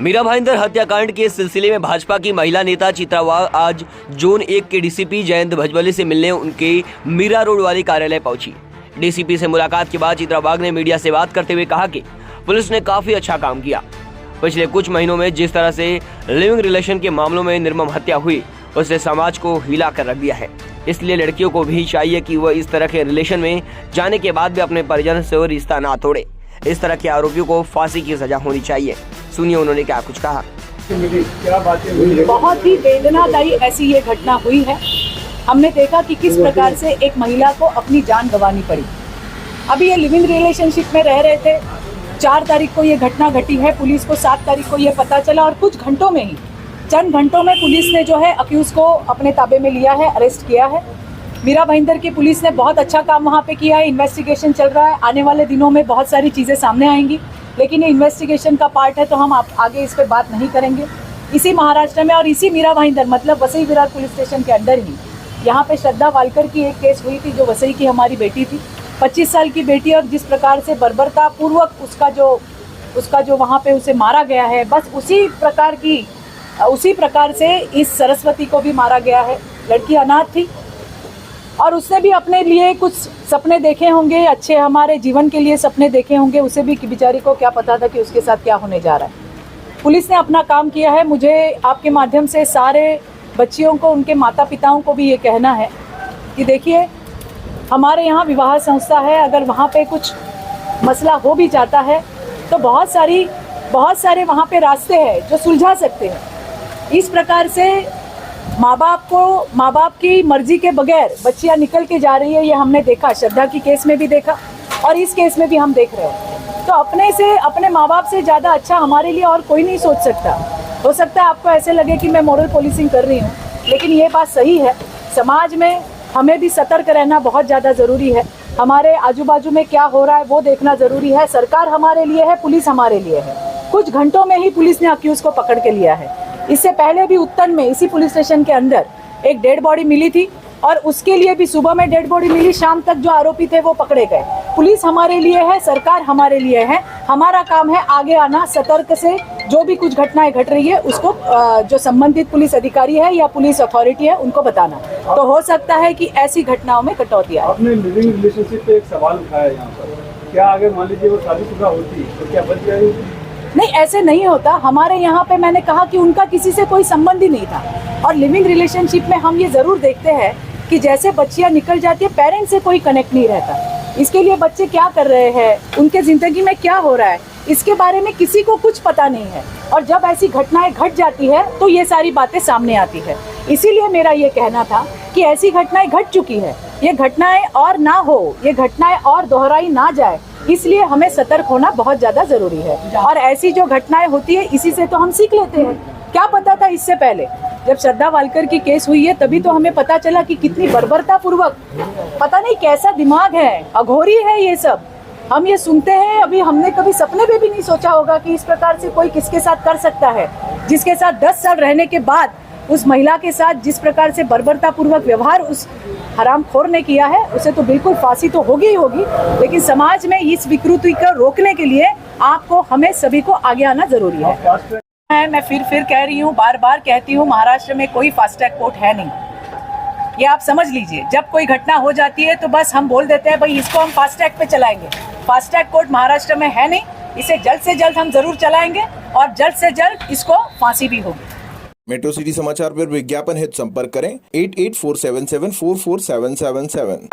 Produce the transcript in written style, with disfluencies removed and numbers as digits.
मीरा भाईंदर हत्याकांड के सिलसिले में भाजपा की महिला नेता चित्रा वाघ आज जोन 1 के डीसीपी जयंत भजबली से मिलने उनके मीरा रोड वाले कार्यालय पहुंची। डीसीपी से मुलाकात के बाद चित्रा वाघ ने मीडिया से बात करते हुए कहा कि पुलिस ने काफी अच्छा काम किया। पिछले कुछ महीनों में जिस तरह से लिविंग रिलेशन के मामलों में निर्मम हत्या हुई, उसने समाज को हिला कर रख दिया है। इसलिए लड़कियों को भी चाहिए कि वह इस तरह के रिलेशन में जाने के बाद भी अपने परिजन से रिश्ता ना तोड़े। इस तरह के आरोपियों को फांसी की सजा होनी चाहिए। सुनिए उन्होंने क्या कुछ कहा। क्या बातें हुई? बहुत ही वेदनादायी ऐसी ये घटना हुई है। हमने देखा कि किस प्रकार से एक महिला को अपनी जान गंवानी पड़ी। अभी ये लिविंग रिलेशनशिप में रह रहे थे। 4 तारीख को ये घटना घटी है। पुलिस को 7 तारीख को ये पता चला और कुछ घंटों में ही, चंद घंटों में पुलिस ने जो है अक्यूज को अपने ताबे में लिया है, अरेस्ट किया है। मीरा भाईंदर की पुलिस ने बहुत अच्छा काम वहाँ पे किया है। इन्वेस्टिगेशन चल रहा है। आने वाले दिनों में बहुत सारी चीज़ें सामने आएंगी, लेकिन ये इन्वेस्टिगेशन का पार्ट है तो हम आगे इस पर बात नहीं करेंगे। इसी महाराष्ट्र में और इसी मीरा भाईंदर मतलब वसई विरार पुलिस स्टेशन के अंदर ही यहाँ पे श्रद्धा वालकर की एक केस हुई थी, जो वसई की हमारी बेटी थी, 25 साल की बेटी। और जिस प्रकार से बर्बरता पूर्वक उसका जो वहाँ पे उसे मारा गया है, बस उसी प्रकार से इस सरस्वती को भी मारा गया है। लड़की अनाथ थी और उसने भी अपने लिए कुछ सपने देखे होंगे, अच्छे हमारे जीवन के लिए सपने देखे होंगे। उसे भी बेचारी को क्या पता था कि उसके साथ क्या होने जा रहा है। पुलिस ने अपना काम किया है। मुझे आपके माध्यम से सारे बच्चियों को, उनके माता पिताओं को भी ये कहना है कि देखिए, हमारे यहाँ विवाह संस्था है। अगर वहाँ पे कुछ मसला हो भी जाता है तो बहुत सारे वहाँ पे रास्ते हैं जो सुलझा सकते हैं। इस प्रकार से माँ बाप की मर्जी के बगैर बच्चियाँ निकल के जा रही है, ये हमने देखा। श्रद्धा की केस में भी देखा और इस केस में भी हम देख रहे हैं। तो अपने माँ बाप से ज़्यादा अच्छा हमारे लिए और कोई नहीं सोच सकता। हो सकता है आपको ऐसे लगे कि मैं मोरल पोलिसिंग कर रही हूँ, लेकिन ये बात सही है। समाज में हमें भी सतर्क रहना बहुत ज़्यादा ज़रूरी है। हमारे आजू बाजू में क्या हो रहा है वो देखना ज़रूरी है। सरकार हमारे लिए है, पुलिस हमारे लिए है। कुछ घंटों में ही पुलिस ने अक्यूज़ को पकड़ के लिया है। इससे पहले भी उत्तन में इसी पुलिस स्टेशन के अंदर एक डेड बॉडी मिली थी और उसके लिए भी सुबह में डेड बॉडी मिली, शाम तक जो आरोपी थे वो पकड़े गए। पुलिस हमारे लिए है, सरकार हमारे लिए है। हमारा काम है आगे आना, सतर्क से जो भी कुछ घटनाएं घट रही है उसको जो संबंधित पुलिस अधिकारी है या पुलिस अथॉरिटी है उनको बताना। तो हो सकता है कि ऐसी घटनाओं में कटौती आए। आपने लिविंग रिलेशनशिप पे एक सवाल उठाया यहाँ पर, क्या अगर मान लीजिए वो शादीशुदा होती तो क्या बच जाएगी? नहीं, ऐसे नहीं होता। हमारे यहाँ पे मैंने कहा कि उनका किसी से कोई संबंध ही नहीं था। और लिविंग रिलेशनशिप में हम ये ज़रूर देखते हैं कि जैसे बच्चियाँ निकल जाती है, पेरेंट्स से कोई कनेक्ट नहीं रहता। इसके लिए बच्चे क्या कर रहे हैं, उनके ज़िंदगी में क्या हो रहा है, इसके बारे में किसी को कुछ पता नहीं है। और जब ऐसी घटनाएं घट जाती है तो ये सारी बातें सामने आती है। इसीलिए मेरा ये कहना था कि ऐसी घटनाएं घट चुकी है, ये घटनाएं और ना हो, ये घटनाएं और दोहराई ना जाए, इसलिए हमें सतर्क होना बहुत ज़्यादा ज़रूरी है। और ऐसी जो घटनाएं होती है इसी से तो हम सीख लेते हैं। क्या पता था इससे पहले जब श्रद्धा वालकर की केस हुई है तभी तो हमें पता चला कि कितनी बर्बरता पूर्वक, पता नहीं कैसा दिमाग है, अघोरी है ये सब। हम ये सुनते हैं, अभी हमने कभी सपने में भी नहीं सोचा होगा कि इस प्रकार से कोई किसके साथ कर सकता है। जिसके साथ 10 साल रहने के बाद उस महिला के साथ जिस प्रकार से बर्बरता पूर्वक व्यवहार उस हरामखोर ने किया है, उसे तो बिल्कुल फांसी तो होगी ही होगी। लेकिन समाज में इस विकृति को रोकने के लिए हमें सभी को आगे आना जरूरी है। मैं फिर कह रही हूँ, बार बार कहती हूँ, महाराष्ट्र में कोई फास्ट ट्रैक कोर्ट है नहीं। ये आप समझ लीजिए। जब कोई घटना हो जाती है तो बस हम बोल देते हैं भाई इसको हम फास्ट ट्रैक पे चलाएंगे। फास्ट ट्रैक कोर्ट महाराष्ट्र में है नहीं। इसे जल्द से जल्द हम जरूर चलाएंगे और जल्द से जल्द इसको फांसी भी होगी। मेट्रो सिटी समाचार पर विज्ञापन हेतु संपर्क करें 8847744777।